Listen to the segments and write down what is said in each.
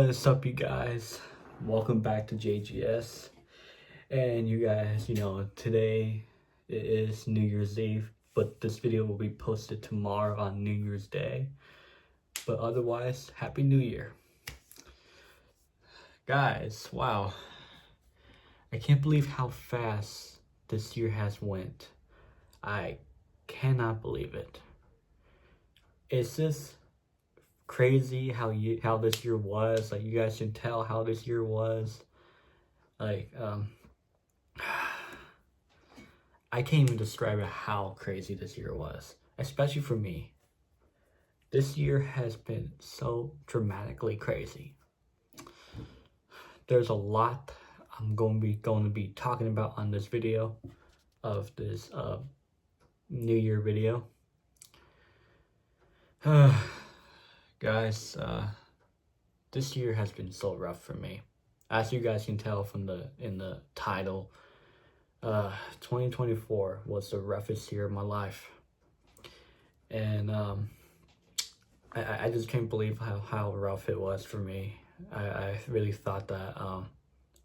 What is up, you guys? Welcome back to JGS. And you guys, today it is New Year's Eve, but this video will be posted tomorrow on New Year's Day. But otherwise, Happy New Year. Guys, wow. I can't believe how fast this year has went. I cannot believe it. It's just crazy how this year was. Like, you guys can tell how this year was. Like, I can't even describe how crazy this year was, especially for me. This year has been so dramatically crazy. There's a lot I'm going to be talking about on this video, of this New Year video. Guys, this year has been so rough for me. As you guys can tell from in the title, 2024 was the roughest year of my life. And I just can't believe how rough it was for me. I really thought that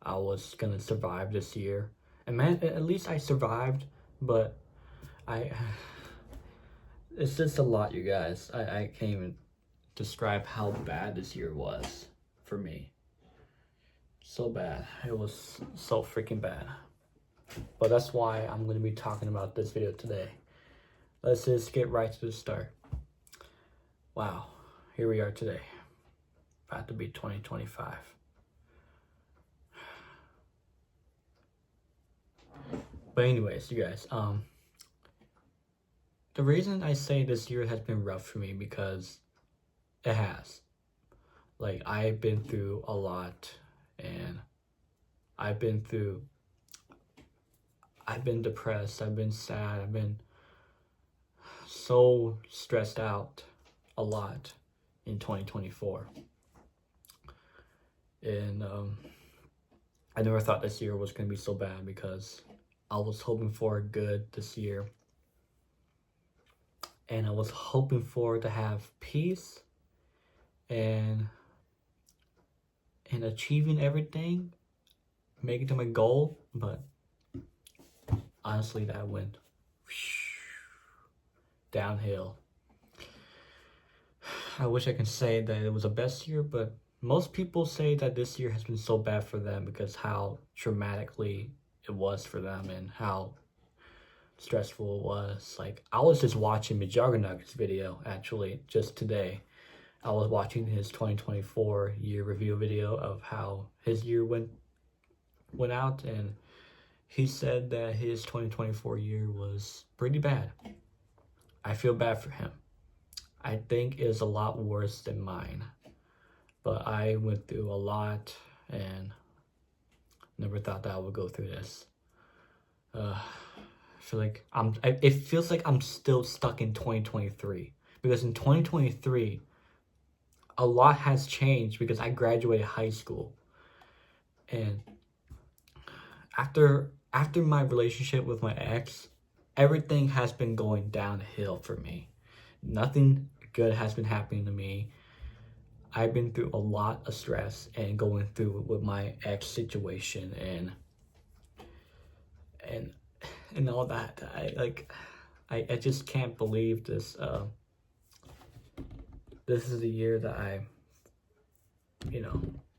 I was gonna survive this year. And man, at least I survived, but it's just a lot, you guys. I can't even describe how bad this year was for me. So bad. It was so freaking bad. But that's why I'm going to be talking about this video today. Let's just get right to the start. Wow, here we are today. About to be 2025. But anyways, you guys, the reason I say this year has been rough for me, because it has. Like, I've been through a lot, and I've been depressed, I've been sad, I've been so stressed out a lot in 2024. And I never thought this year was going to be so bad, because I was hoping for good this year. And I was hoping for to have peace and achieving everything, making it to my goal. But honestly, that went downhill. I wish I could say that it was the best year, but most people say that this year has been so bad for them because how dramatically it was for them and how stressful it was. Like, I was just watching Majorganug's video actually just today. I was watching his 2024 year review video of how his year went out, and he said that his 2024 year was pretty bad. I feel bad for him. I think it's a lot worse than mine. But I went through a lot and never thought that I would go through this. I feel like it feels like I'm still stuck in 2023, because in 2023 a lot has changed, because I graduated high school, and after my relationship with my ex, everything has been going downhill for me. Nothing good has been happening to me. I've been through a lot of stress and going through with my ex situation and all that. I just can't believe this. This is the year that I,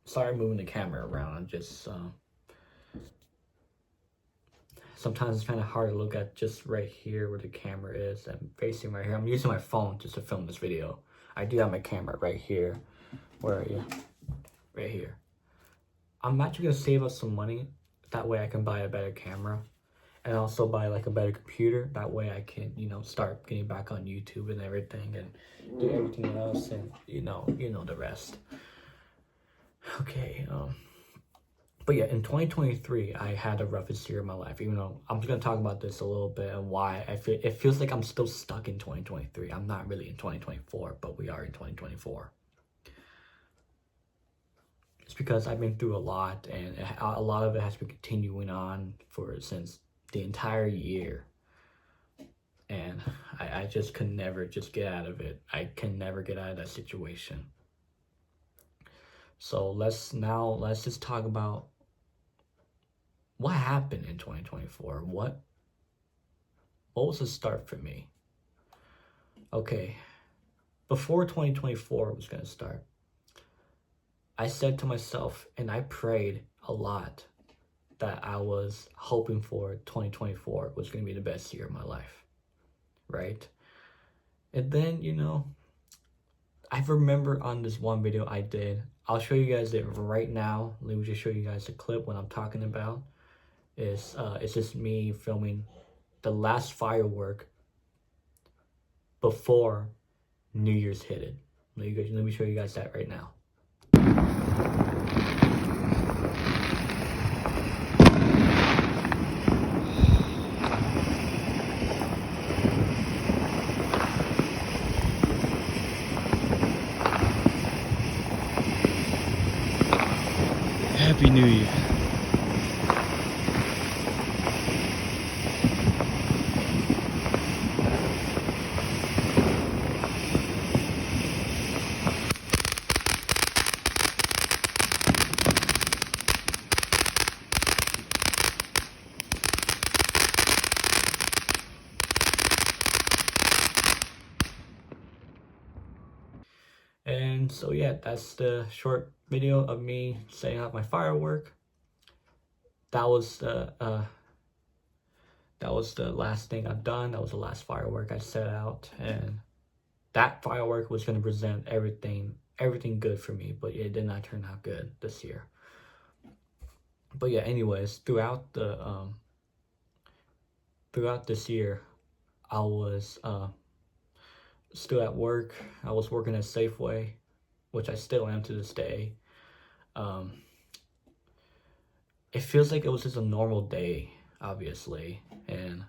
sorry moving the camera around. I'm just, sometimes it's kind of hard to look at just right here where the camera is. I'm facing right here. I'm using my phone just to film this video. I do have my camera right here. Where are you? Right here. I'm actually gonna save up some money. That way I can buy a better camera. And also buy like a better computer. That way I can, start getting back on YouTube and everything, and do everything else, and you know the rest. Okay, but yeah, in 2023, I had the roughest year of my life. Even though I'm just gonna talk about this a little bit and why it feels like I'm still stuck in 2023. I'm not really in 2024, but we are in 2024. It's because I've been through a lot, and a lot of it has been continuing on since the entire year. And I just could never just get out of it. I can never get out of that situation. So let's just talk about what happened in 2024. What was the start for me? Okay, before 2024 was gonna start, I said to myself and I prayed a lot that I was hoping for 2024 was gonna be the best year of my life, right? And then, I remember on this one video I did, I'll show you guys it right now. Let me just show you guys the clip what I'm talking about. It's just me filming the last firework before New Year's hit it. Let me show you guys that right now. Happy New Year. And so yeah, that's the short video of me setting up my firework. That was the last thing I've done. That was the last firework I set out, and that firework was going to present everything good for me, but it did not turn out good this year. But yeah, anyways, throughout this year, I was still at work. I was working at Safeway, which I still am to this day. It feels like it was just a normal day, obviously, and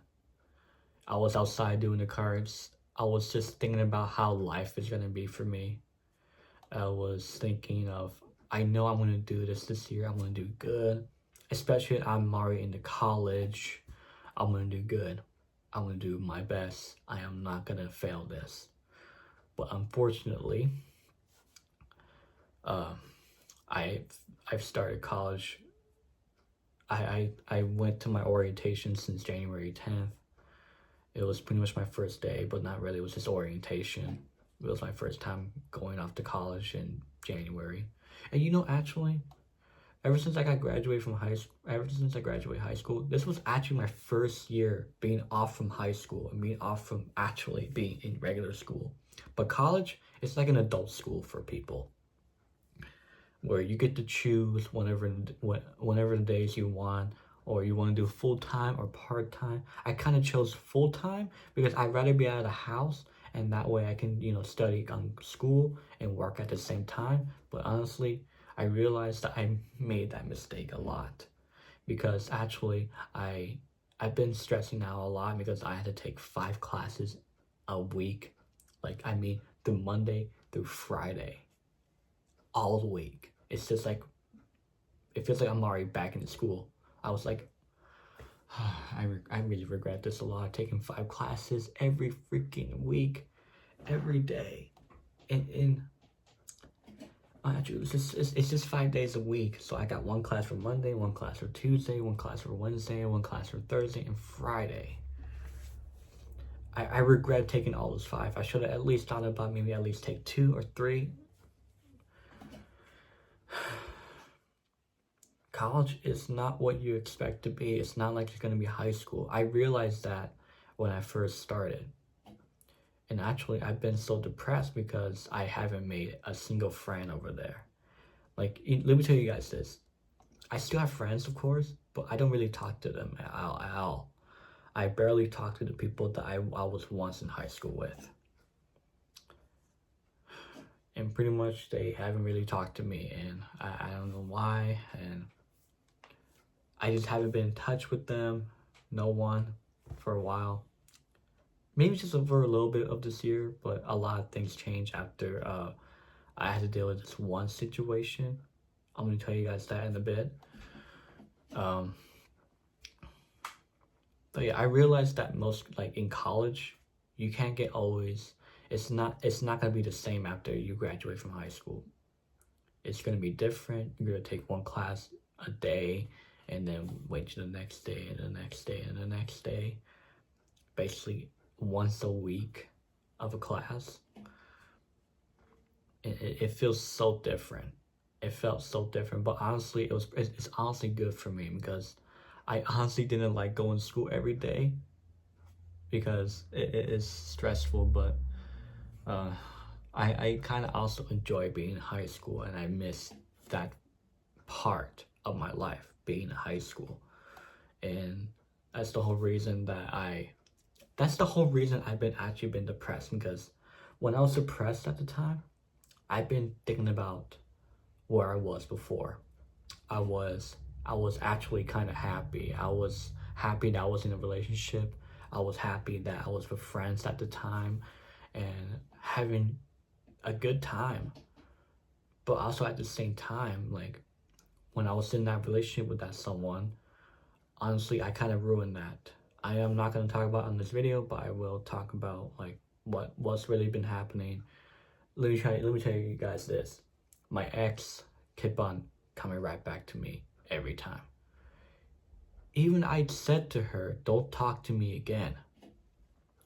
I was outside doing the cards. I was just thinking about how life is gonna be for me. I was thinking of, I know I'm gonna do this year. I'm gonna do good, especially I'm already into college. I'm gonna do good. I'm gonna do my best. I am not gonna fail this. But unfortunately, I've started college. I went to my orientation since January 10th. It was pretty much my first day, but not really. It was just orientation. It was my first time going off to college in January. And actually, ever since I graduated high school, this was actually my first year being off from high school and being off from actually being in regular school. But college, it's like an adult school for people, where you get to choose whenever the days you want, or you want to do full-time or part-time. I kind of chose full-time because I'd rather be out of the house, and that way I can, study on school and work at the same time. But honestly, I realized that I made that mistake a lot, because actually I've been stressing out a lot because I had to take 5 classes a week. Through Monday through Friday, all the week. It's just like, it feels like I'm already back in school. I was like, I really regret this a lot, taking 5 classes every freaking week, every day. And actually, it's just 5 days a week. So I got 1 class for Monday, 1 class for Tuesday, 1 class for Wednesday, 1 class for Thursday, and Friday. I regret taking all those 5. I should have at least thought about maybe at least take 2 or 3. College is not what you expect to be. It's not like it's going to be high school. I realized that when I first started. And actually, I've been so depressed because I haven't made a single friend over there. Let me tell you guys this. I still have friends, of course, but I don't really talk to them at all. I barely talk to the people that I was once in high school with. And pretty much they haven't really talked to me, and I don't know why, and I just haven't been in touch with them, no one, for a while. Maybe just for a little bit of this year, but a lot of things changed after I had to deal with this one situation. I'm going to tell you guys that in a bit. But yeah, I realized that in college, you can't get always, it's not going to be the same after you graduate from high school. it's gonna be different. You're gonna take one class a day and then wait to the next day and the next day and the next day. Basically once a week of a class. It feels so different. It felt so different, but honestly, it's honestly good for me because I honestly didn't like going to school every day because it is stressful, but I kind of also enjoy being in high school, and I miss that part of my life, being in high school. And that's the whole reason I've been depressed, because when I was depressed at the time, I've been thinking about where I was before. I was actually kind of happy. I was happy that I was in a relationship. I was happy that I was with friends at the time and having a good time. But also at the same time, like when I was in that relationship with that someone, honestly, I kind of ruined that. I am not going to talk about it on this video, but I will talk about like what's really been happening. Let me tell you guys this. My ex kept on coming right back to me every time. Even I said to her, don't talk to me again.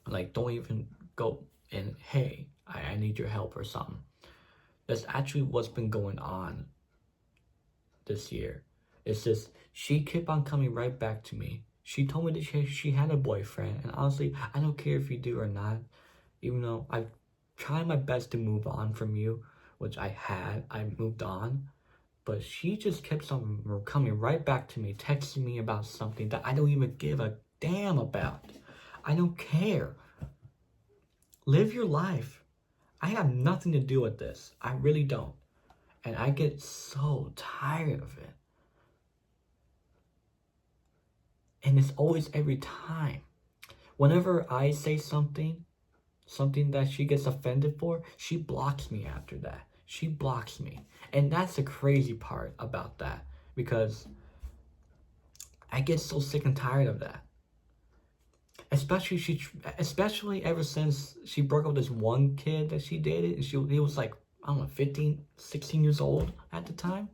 Like, don't even go and, hey, I need your help or something. That's actually what's been going on this year. It's just, she kept on coming right back to me. She told me that she had a boyfriend, and honestly, I don't care if you do or not. Even though I've tried my best to move on from you, which I moved on. But she just kept on coming right back to me, texting me about something that I don't even give a damn about. I don't care. Live your life. I have nothing to do with this. I really don't. And I get so tired of it. And it's always every time. Whenever I say something that she gets offended for, she blocks me after that. She blocks me. And that's the crazy part about that, because I get so sick and tired of that. Especially ever since she broke up with this one kid that she dated, and he was like, I don't know, 15, 16 years old at the time.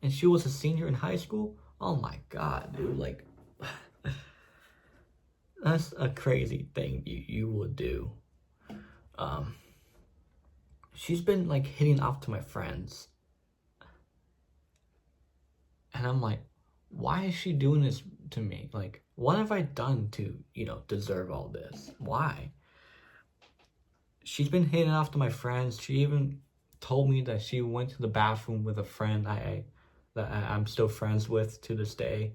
And she was a senior in high school. Oh my God, dude, like, that's a crazy thing you would do. She's been like hitting off to my friends. And I'm like, why is she doing this to me? Like, what have I done to, deserve all this? Why? She's been hitting off to my friends. She even told me that she went to the bathroom with a friend that I'm still friends with to this day.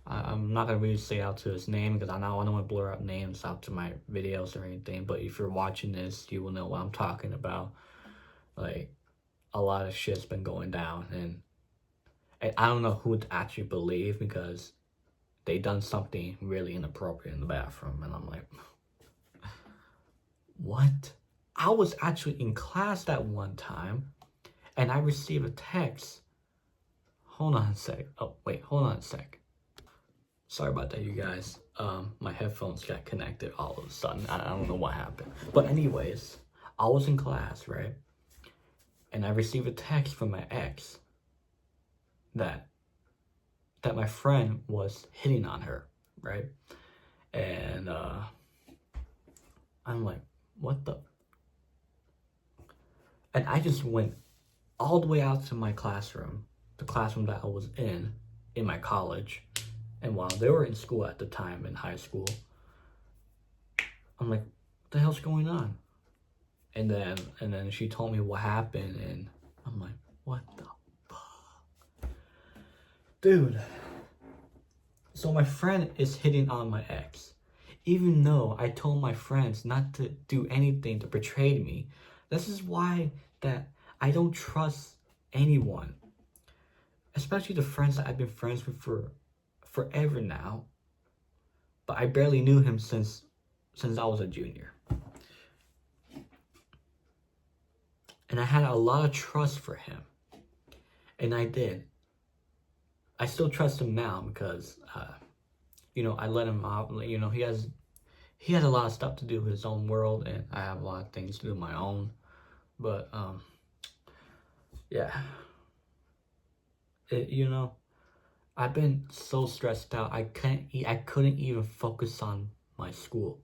I'm not gonna really say out to his name because I don't want to blur out names out to my videos or anything. But if you're watching this, you will know what I'm talking about. Like, a lot of shit's been going down, and I don't know who to actually believe, because they done something really inappropriate in the bathroom, and I'm like, what? I was actually in class that one time, and I received a text. Hold on a sec. Oh, wait, hold on a sec. Sorry about that, you guys. My headphones got connected all of a sudden. I don't know what happened. But anyways, I was in class, right? And I received a text from my ex that my friend was hitting on her, right? And I'm like, what the? And I just went all the way out to my classroom, the classroom that I was in my college. And while they were in school at the time, in high school, I'm like, what the hell's going on? And then she told me what happened, and I'm like, what the fuck? Dude. So my friend is hitting on my ex. Even though I told my friends not to do anything to betray me. This is why that I don't trust anyone. Especially the friends that I've been friends with for forever now. But I barely knew him since I was a junior. And I had a lot of trust for him. And I did. I still trust him now because, I let him out. He has a lot of stuff to do with his own world, and I have a lot of things to do my own. But, yeah. You know, I've been so stressed out. I couldn't even focus on my school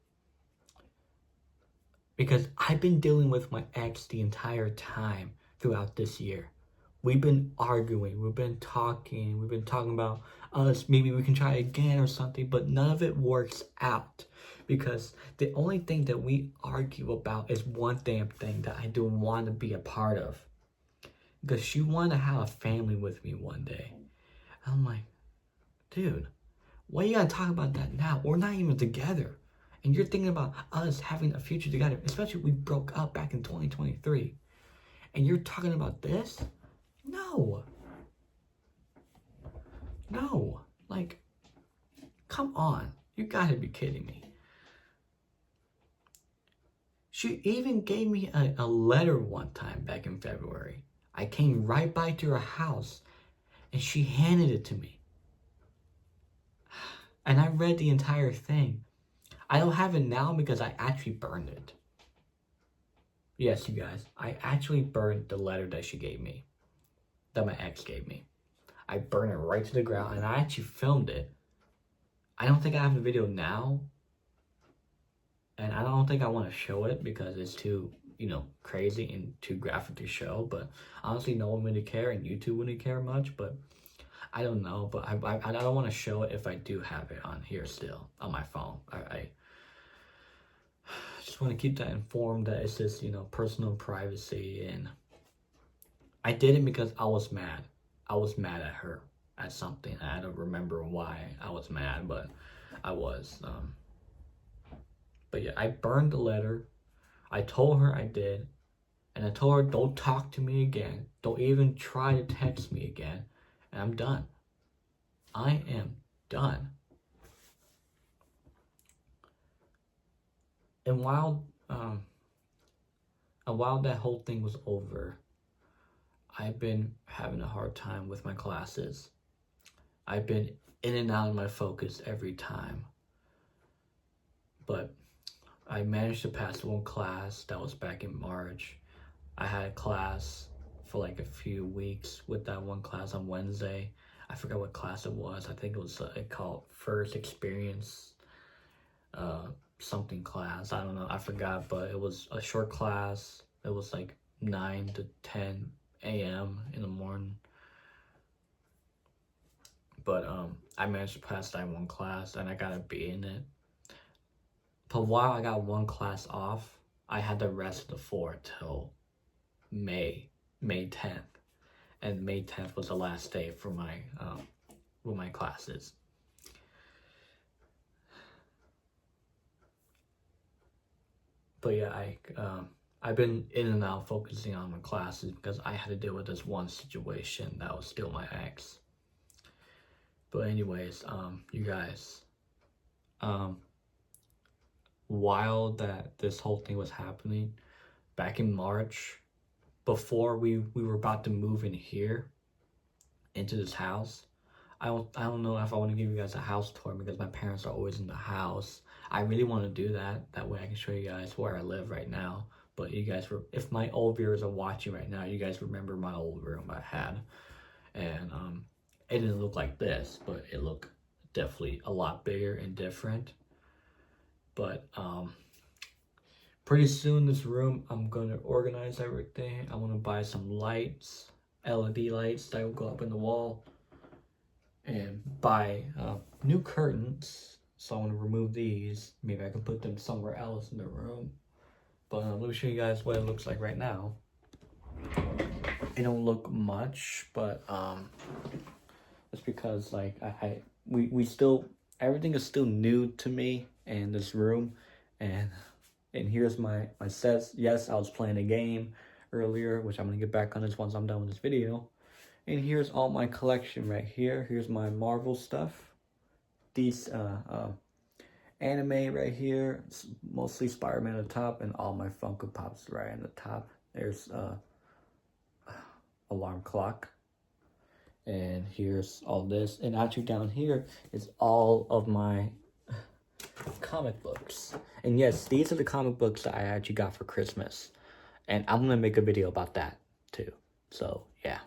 because I've been dealing with my ex the entire time throughout this year. We've been arguing, we've been talking about us, maybe we can try again or something, but none of it works out because the only thing that we argue about is one damn thing that I don't want to be a part of. Because she wanted to have a family with me one day. I'm like, dude, why you gotta talk about that now? We're not even together. And you're thinking about us having a future together, especially we broke up back in 2023. And you're talking about this? No. No. Like, come on. You gotta be kidding me. She even gave me a letter one time back in February. I came right by to her house and she handed it to me. And I read the entire thing. I don't have it now because I actually burned it. Yes, you guys, I actually burned the letter that she gave me, that my ex gave me. I burned it right to the ground and I actually filmed it. I don't think I have the video now. And I don't think I want to show it because it's too, crazy and too graphic to show. But honestly, no one really care and YouTube wouldn't care much. But I don't know. But I don't want to show it if I do have it on here still on my phone. I just want to keep that informed that it's just, personal privacy. And I did it because I was mad. I was mad at her at something. I don't remember why I was mad, but I was. But yeah, I burned the letter. I told her I did. And I told her, don't talk to me again. Don't even try to text me again. And I'm done. I am done. And while that whole thing was over, I've been having a hard time with my classes. I've been in and out of my focus every time. But I managed to pass one class. That was back in March. I had a class for like a few weeks with that one class on Wednesday. I forgot what class it was. I think it was called First Experience something class. I don't know. I forgot, but it was a short class. It was like 9 to 10 a.m. in the morning. But I managed to pass that one class and I got a B in it. But while I got one class off, I had the rest of the 4 till May 10th. And May 10th was the last day for my with my classes. But yeah, I've been in and out focusing on my classes because I had to deal with this one situation that was still my ex. But anyways, you guys, while this whole thing was happening, back in March, before we were about to move in here, into this house, I don't know if I want to give you guys a house tour because my parents are always in the house. I really want to do that. That way I can show you guys where I live right now. But you guys, if my old viewers are watching right now, you guys remember my old room I had. And it didn't look like this, but it looked definitely a lot bigger and different. But pretty soon this room, I'm going to organize everything. I want to buy some lights, LED lights that will go up in the wall. And buy new curtains. So I want to remove these. Maybe I can put them somewhere else in the room. But let me show you guys what it looks like right now. It don't look much, but it's because like we still, everything is still new to me in this room. And here's my sets. Yes, I was playing a game earlier, which I'm gonna get back on this once I'm done with this video. And here's all my collection right here. Here's my Marvel stuff. These anime right here. It's mostly Spider-Man at the top and all my Funko Pops right on the top. There's alarm clock. And here's all this. And actually down here is all of my comic books. And yes, these are the comic books that I actually got for Christmas. And I'm gonna make a video about that too. So yeah.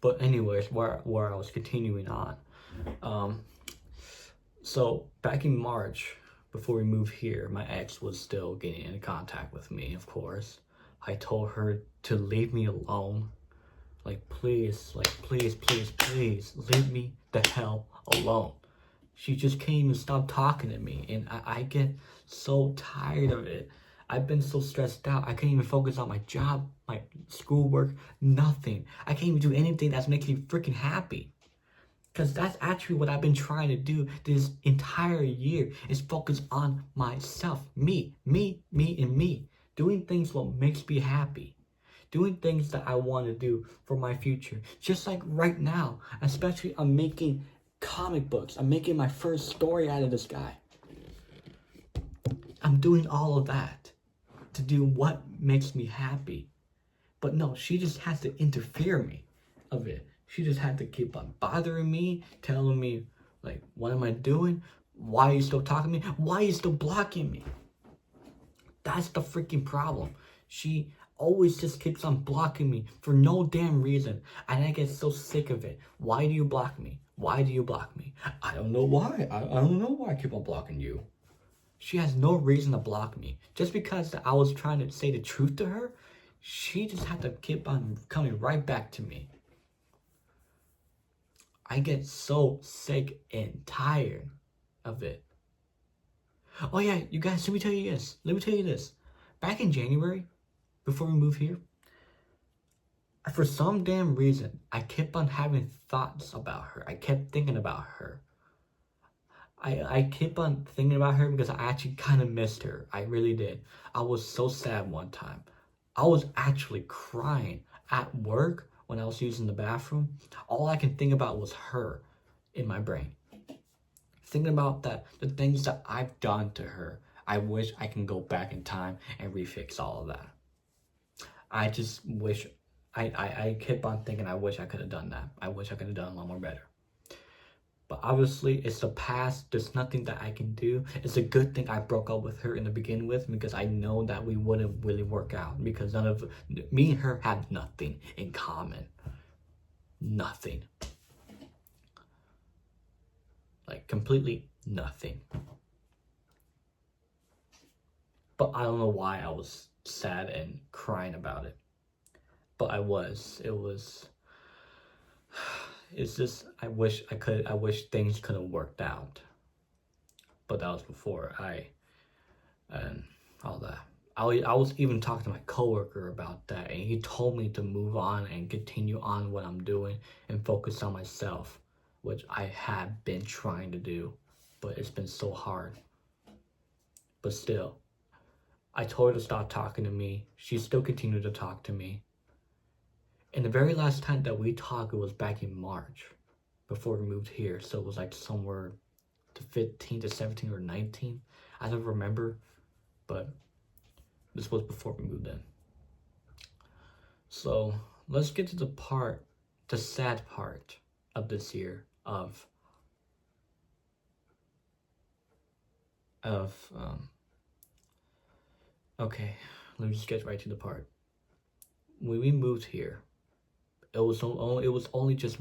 But anyways, where I was continuing on. So back in March, before we moved here, my ex was still getting in contact with me, of course. I told her to leave me alone. Like, please, please, leave me the hell alone. She just can't even stop talking to me, and I get so tired of it. I've been so stressed out. I can't even focus on my job, my schoolwork, nothing. I can't even do anything that's making me freaking happy. Because that's actually what I've been trying to do this entire year, is focus on myself. Me, and me. Doing things what makes me happy. Doing things that I want to do for my future. Just like right now, especially I'm making comic books. I'm making my first story out of this guy. I'm doing all of that to do what makes me happy. But no, she just has to interfere me of it. She just had to keep on bothering me, telling me, like, what am I doing? Why are you still talking to me? Why are you still blocking me? That's the freaking problem. She always just keeps on blocking me for no damn reason. And I get so sick of it. Why do you block me? Why do you block me? I don't know why. I don't know why I keep on blocking you. She has no reason to block me. Just because I was trying to say the truth to her, she just had to keep on coming right back to me. I get so sick and tired of it. Oh yeah, you guys, let me tell you this. Back in January, before we moved here, for some damn reason, I kept on having thoughts about her. I kept thinking about her. I kept on thinking about her because I actually kind of missed her. I really did. I was so sad one time. I was actually crying at work when I was using the bathroom. All I can think about was her in my brain. Thinking about the things that I've done to her. I wish I can go back in time and refix all of that. I just wish, I kept on thinking I wish I could have done that. I wish I could have done a lot more better. But obviously, it's the past. There's nothing that I can do. It's a good thing I broke up with her in the beginning with, because I know that we wouldn't really work out, because me and her have nothing in common. Nothing. Like, completely nothing. But I don't know why I was sad and crying about it. But I was. It's just, I wish things could have worked out. But that was before and all that. I was even talking to my coworker about that, and he told me to move on and continue on what I'm doing and focus on myself, which I have been trying to do, but it's been so hard. But still, I told her to stop talking to me. She still continued to talk to me. And the very last time that we talked, it was back in March, before we moved here. So it was like somewhere to 15 to 17 or 19. I don't remember, but this was before we moved in. So let's get to the sad part of this year okay, let me just get right to the part. When we moved here, it was only just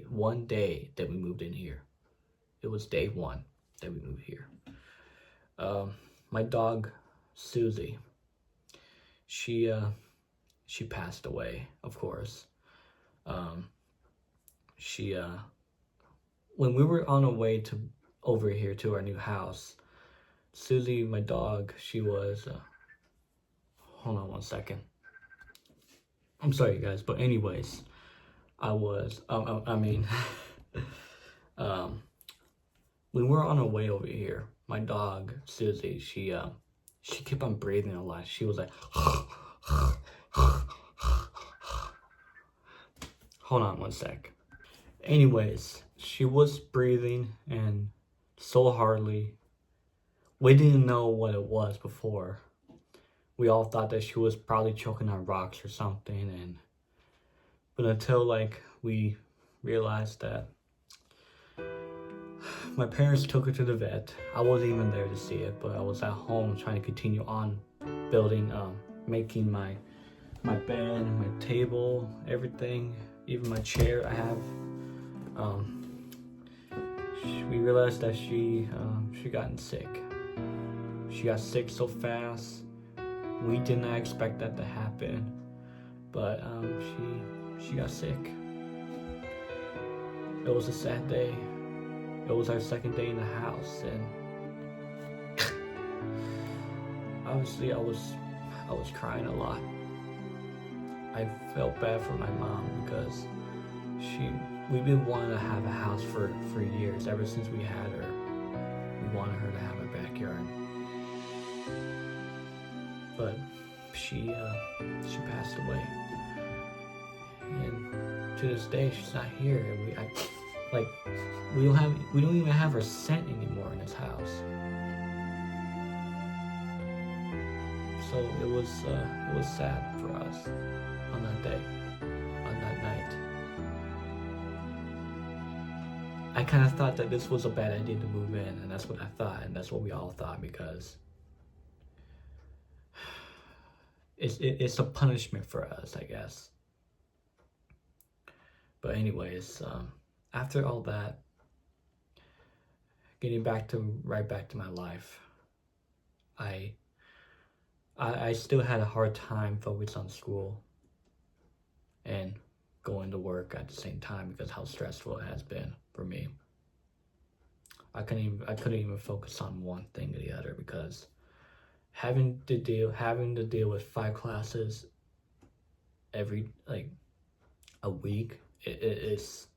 one day that we moved in here. It was day one that we moved here. My dog, Susie, she passed away, of course. When we were on our way over here to our new house, Susie, my dog, she was, hold on one second. I'm sorry, you guys, but anyways, when we were on our way over here, my dog, Susie, she kept on breathing a lot. She was like, hold on one sec. Anyways, she was breathing, and so hardly. We didn't know what it was before. We all thought that she was probably choking on rocks or something, but until like we realized that my parents took her to the vet. I wasn't even there to see it, but I was at home trying to continue on building, making my bed, my table, everything, even my chair I have. We realized that she gotten sick. She got sick so fast. We did not expect that to happen, but she got sick. It was a sad day. It was our second day in the house, and obviously I was crying a lot. I felt bad for my mom because we've been wanting to have a house for years. Ever since we had her, we wanted her to have a backyard. But she passed away, and to this day she's not here. And we don't even have her scent anymore in this house. So it was sad for us on that day, on that night. I kind of thought that this was a bad idea to move in, and that's what I thought, and that's what we all thought, because it's a punishment for us, I guess. But anyways, after all that, getting right back to my life, I still had a hard time focusing on school and going to work at the same time because how stressful it has been for me. I couldn't even focus on one thing or the other because having to deal with 5 classes every a week, it is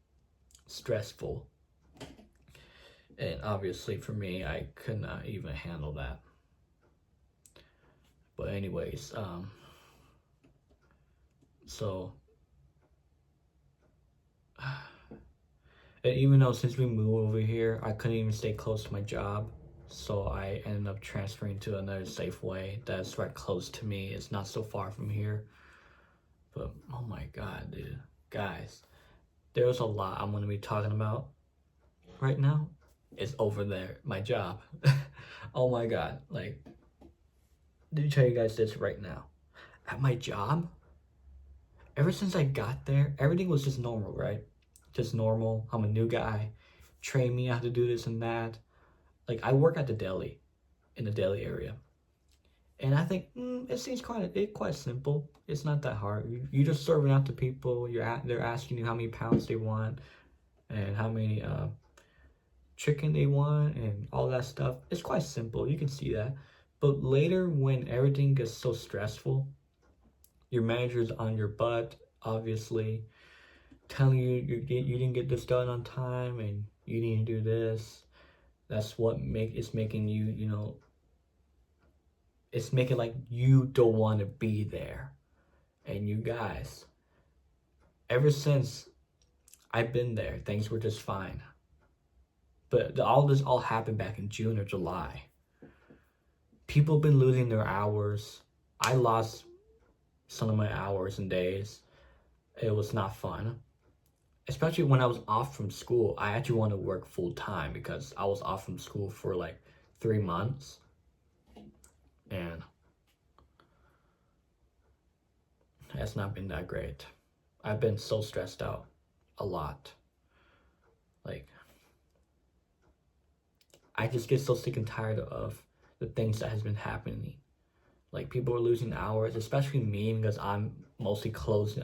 stressful. And obviously for me, I could not even handle that. But anyways, so and even though since we moved over here, I couldn't even stay close to my job, so I ended up transferring to another Safeway that's right close to me. It's not so far from here. But oh my god, dude, guys, there's a lot I'm gonna be talking about right now. It's over there, my job. Oh my god, let me tell you guys this right now. At my job, ever since I got there, everything was just normal, right? Just normal. I'm a new guy. Train me how to do this and that. I work at the deli, in the deli area. And I think it seems quite simple. It's not that hard. You just serving out to people. They're asking you how many pounds they want and how many chicken they want and all that stuff. It's quite simple. You can see that. But later, when everything gets so stressful, your manager's on your butt, obviously, telling you didn't get this done on time and you need to do this. That's what it's making you, it's making like you don't want to be there. And you guys, ever since I've been there, things were just fine. But all this happened back in June or July. People have been losing their hours. I lost some of my hours and days. It was not fun. Especially when I was off from school. I actually wanted to work full time because I was off from school for 3 months. And it's not been that great. I've been so stressed out a lot. I just get so sick and tired of the things that has been happening. People are losing hours, especially me, because I'm mostly closing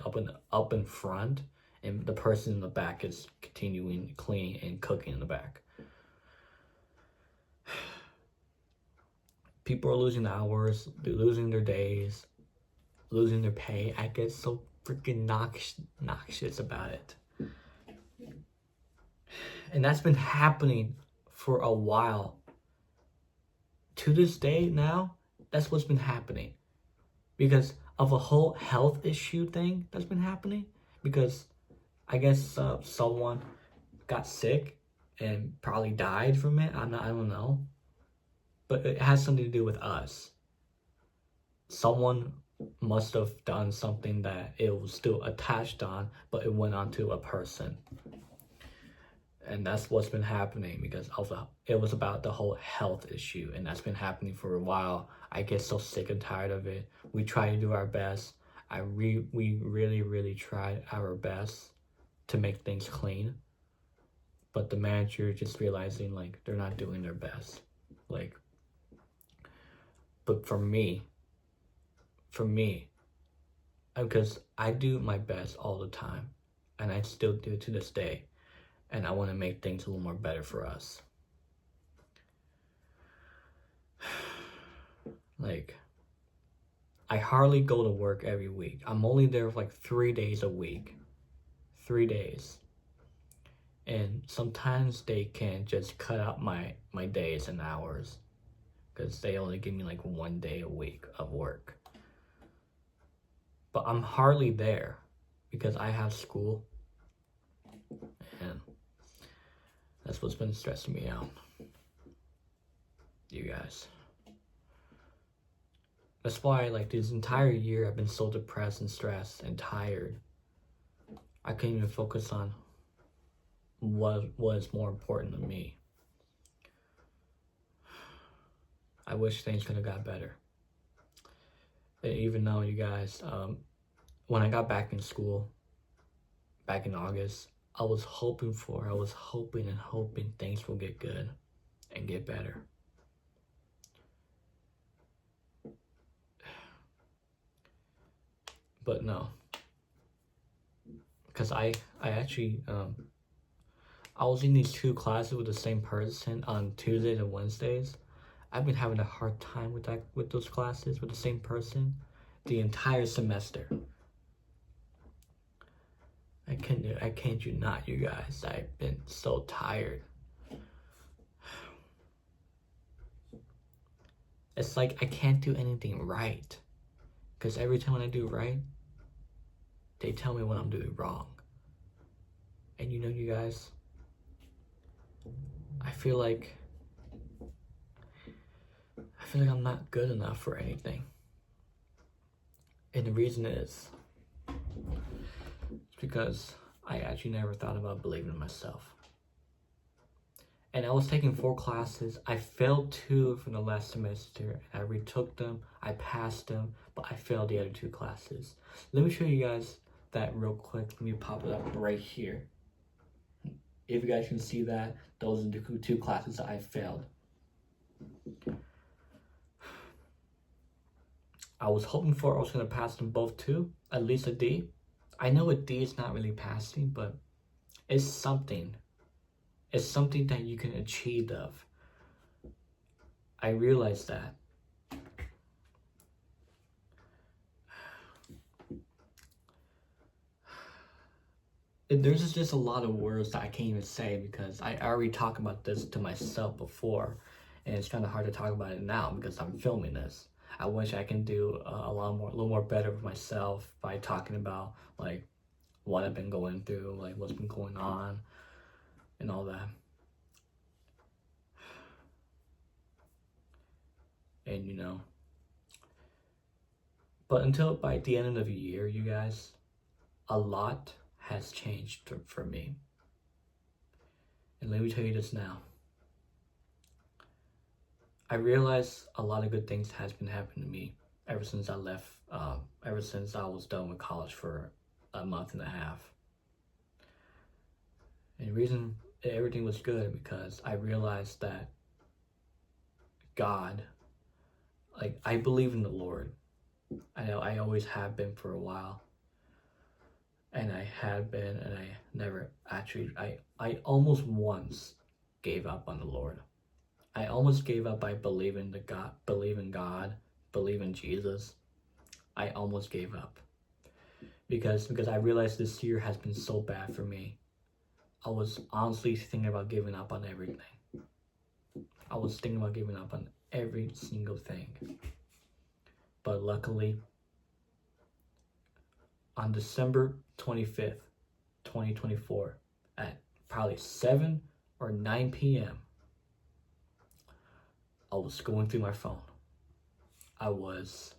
up in front, and the person in the back is continuing cleaning and cooking in the back. People are losing hours, they're losing their days, losing their pay. I get so freaking noxious about it. And that's been happening for a while. To this day now, that's what's been happening. Because of a whole health issue thing that's been happening. Because I guess someone got sick and probably died from it. I don't know. But it has something to do with us. Someone must have done something that it was still attached on, but it went onto a person. And that's what's been happening because it was about the whole health issue, and that's been happening for a while. I get so sick and tired of it. We try to do our best. We really, really tried our best to make things clean, but the manager just realizing like they're not doing their best. Like, but for me, because I do my best all the time, and I still do to this day, and I want to make things a little more better for us. Like, I hardly go to work every week. I'm only there for like 3 days a week. 3 days. And sometimes they can just cut out my days and hours, because they only give me like 1 day a week of work. But I'm hardly there because I have school, and that's what's been stressing me out. You guys. That's why like this entire year I've been so depressed and stressed and tired. I couldn't even focus on what was more important to me. I wish things could have got better. And even though, you guys, when I got back in school, back in August, I was hoping and hoping things will get good and get better. But no. Because I actually, I was in these 2 classes with the same person on Tuesdays and Wednesdays. I've been having a hard time with those classes with the same person the entire semester. I can't you not, you guys. I've been so tired. It's like I can't do anything right, because every time when I do right, they tell me what I'm doing wrong. And you know, you guys, I feel like I'm not good enough for anything. And the reason is because I actually never thought about believing in myself. And I was taking 4 classes. I failed 2 from the last semester, and I retook them. I passed them, but I failed the other 2 classes. Let me show you guys that real quick. Let me pop it up right here. If you guys can see that, those are the 2 classes that I failed. I was hoping I was going to pass them both too, at least a D. I know a D is not really passing, but it's something. It's something that you can achieve of. I realized that. There's just a lot of words that I can't even say, because I already talked about this to myself before, and it's kind of hard to talk about it now because I'm filming this. I wish I can do a little more better with myself by talking about like what I've been going through, like what's been going on, and all that. And you know, but until by the end of the year, you guys, a lot has changed for me. And let me tell you this now. I realized a lot of good things has been happening to me ever since I left, ever since I was done with college for a month and a half. And the reason everything was good because I realized that God, like, I believe in the Lord. I know I always have been for a while. And I had been, and I never actually, I almost once gave up on the Lord. I almost gave up by believing God, believe in Jesus. I almost gave up. Because I realized this year has been so bad for me. I was honestly thinking about giving up on everything. I was thinking about giving up on every single thing. But luckily, on December 25th, 2024, at probably 7 or 9 p.m., I was going through my phone. I was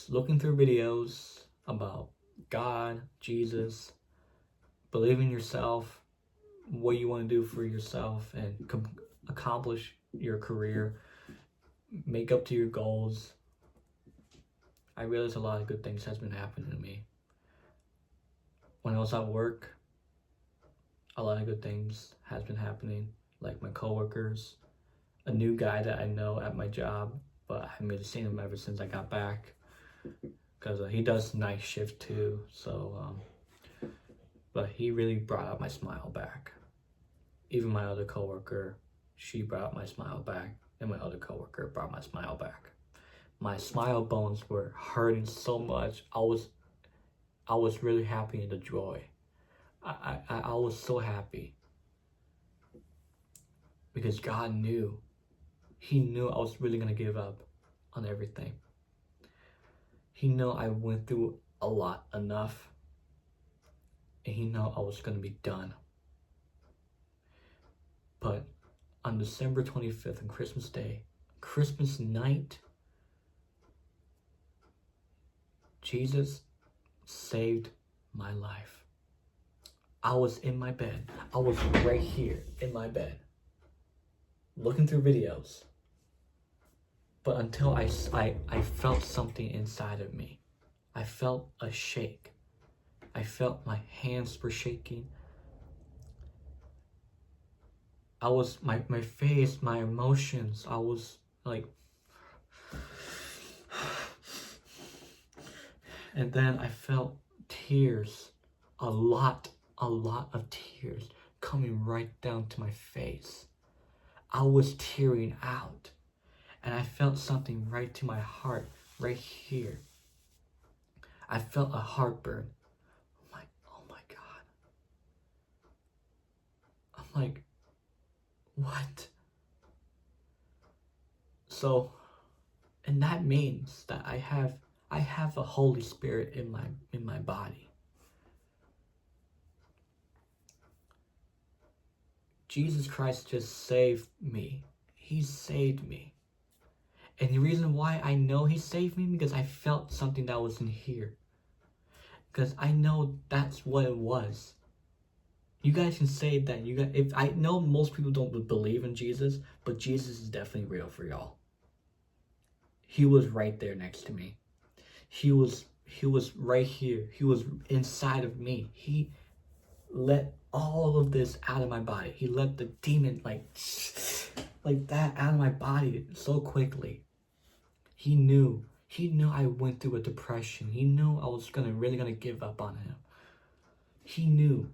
looking through videos about God, Jesus, believe in yourself, what you want to do for yourself, and accomplish your career, make up to your goals. I realized a lot of good things has been happening to me. When I was at work, a lot of good things has been happening, like my coworkers, a new guy that I know at my job, but I haven't really seen him ever since I got back, because he does night shift too. So, but he really brought out my smile back. Even my other coworker, she brought out my smile back, and my other coworker brought my smile back. My smile bones were hurting so much. I was really happy in the joy. I was so happy because God knew. He knew I was really gonna give up on everything. He knew I went through a lot enough, and he knew I was gonna be done. But on December 25th, on Christmas Day, Christmas night, Jesus saved my life. I was in my bed. I was right here in my bed, looking through videos. But until I felt something inside of me. I felt a shake. I felt my hands were shaking. I was, my face, my emotions, I was like, and then I felt tears, a lot of tears coming right down to my face. I was tearing out, and I felt something right to my heart, right here. I felt a heartburn. I'm like, oh my God. I'm like, what? So, and that means that I have a Holy Spirit in my body. Jesus Christ just saved me. He saved me. And the reason why I know he saved me, because I felt something that was in here. Because I know that's what it was. You guys can say that if I know most people don't believe in Jesus, but Jesus is definitely real for y'all. He was right there next to me. He was right here. He was inside of me. He let all of this out of my body. He let the demon like that out of my body so quickly. He knew I went through a depression. He knew I was really gonna give up on him. He knew,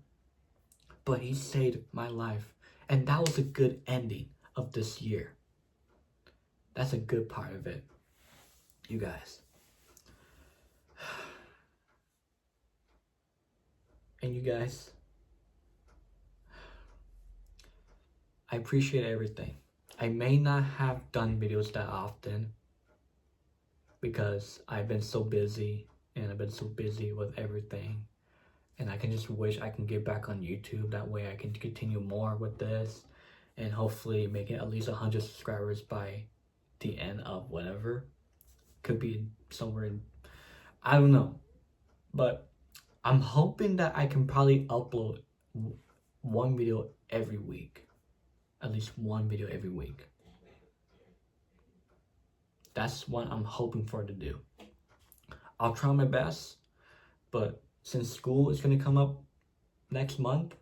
but he saved my life. And that was a good ending of this year. That's a good part of it, you guys. And you guys, I appreciate everything. I may not have done videos that often because I've been so busy, and I've been so busy with everything. And I can just wish I can get back on YouTube. That way I can continue more with this and hopefully make it at least 100 subscribers by the end of whatever. Could be somewhere in, I don't know. But I'm hoping that I can probably upload one video every week. At least one video every week. That's what I'm hoping for to do. I'll try my best, but since school is gonna come up next month,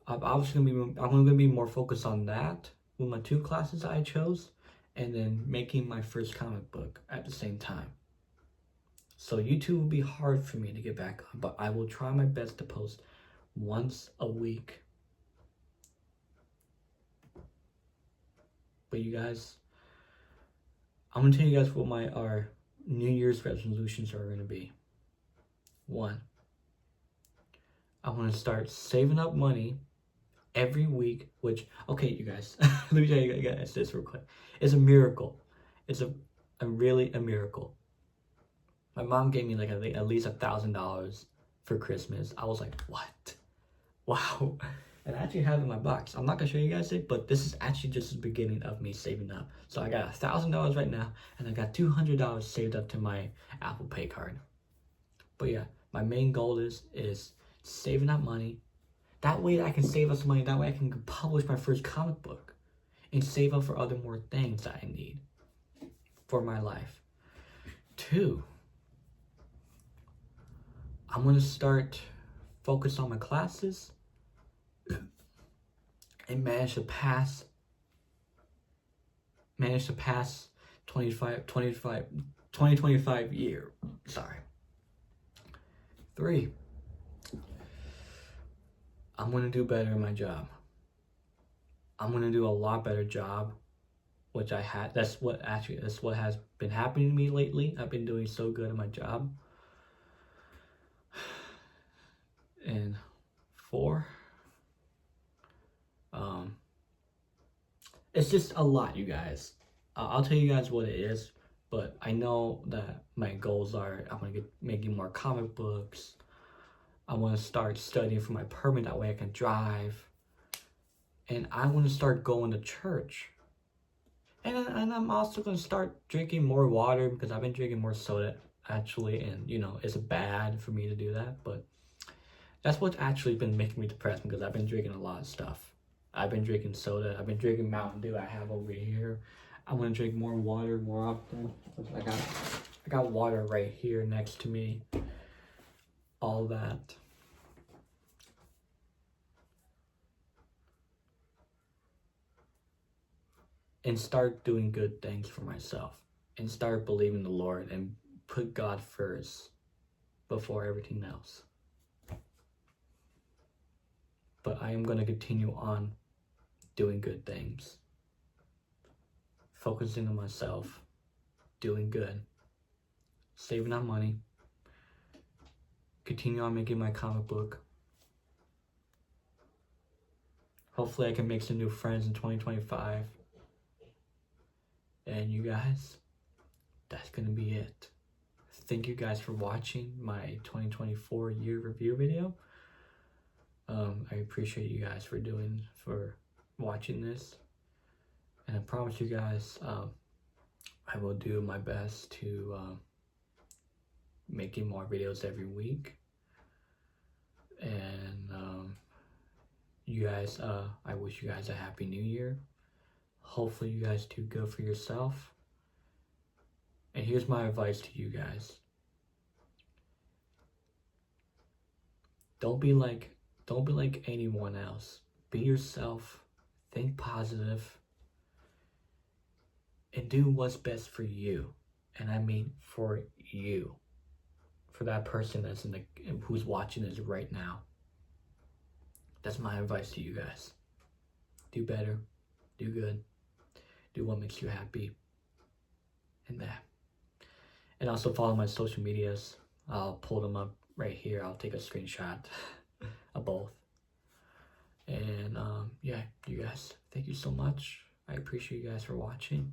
I'm gonna be more focused on that with my 2 classes that I chose, and then making my first comic book at the same time. So YouTube will be hard for me to get back on, but I will try my best to post once a week. But you guys, I'm gonna tell you guys what our New Year's resolutions are gonna be. 1, I want to start saving up money every week, which, okay, you guys, let me tell you guys this real quick. It's a miracle. It's really a miracle. My mom gave me like at least $1,000 for Christmas. I was like, what? Wow. And I actually have it in my box. I'm not gonna show you guys it, but this is actually just the beginning of me saving up. So I got $1,000 right now, and I got $200 saved up to my Apple Pay card. But yeah, my main goal is saving up money. That way I can save up some money. That way I can publish my first comic book and save up for other more things that I need for my life. 2, I'm gonna start focus on my classes. and managed to pass 2025 year. Sorry. 3, I'm gonna do better in my job. I'm gonna do a lot better job, which I had. That's what has been happening to me lately. I've been doing so good at my job. And 4, it's just a lot, you guys. I'll tell you guys what it is, but I know that my goals are I want to get making more comic books. I want to start studying for my permit, that way I can drive. And I want to start going to church. And I'm also going to start drinking more water, because I've been drinking more soda actually, and you know, it's bad for me to do that, but that's what's actually been making me depressed, because I've been drinking a lot of stuff. I've been drinking soda, I've been drinking Mountain Dew I have over here. I want to drink more water more often. I got water right here next to me. All that. And start doing good things for myself. And start believing the Lord and put God first before everything else. But I am going to continue on doing good things. Focusing on myself. Doing good. Saving up money. Continue on making my comic book. Hopefully I can make some new friends in 2025. And you guys, that's going to be it. Thank you guys for watching my 2024 year review video. I appreciate you guys for watching this. And I promise you guys, I will do my best to making more videos every week. And you guys, I wish you guys a happy new year. Hopefully you guys do good for yourself. And here's my advice to you guys. Don't be like anyone else. Be yourself. Think positive. And do what's best for you. And I mean for you. For that person that's who's watching this right now. That's my advice to you guys. Do better. Do good. Do what makes you happy. And that. And also follow my social medias. I'll pull them up right here. I'll take a screenshot of both. And yeah, you guys, thank you so much. I appreciate you guys for watching.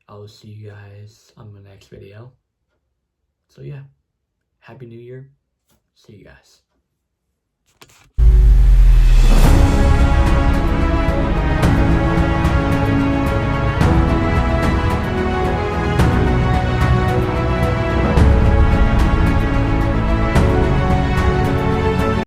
I will see you guys on the next video. So yeah, Happy New Year. See you guys.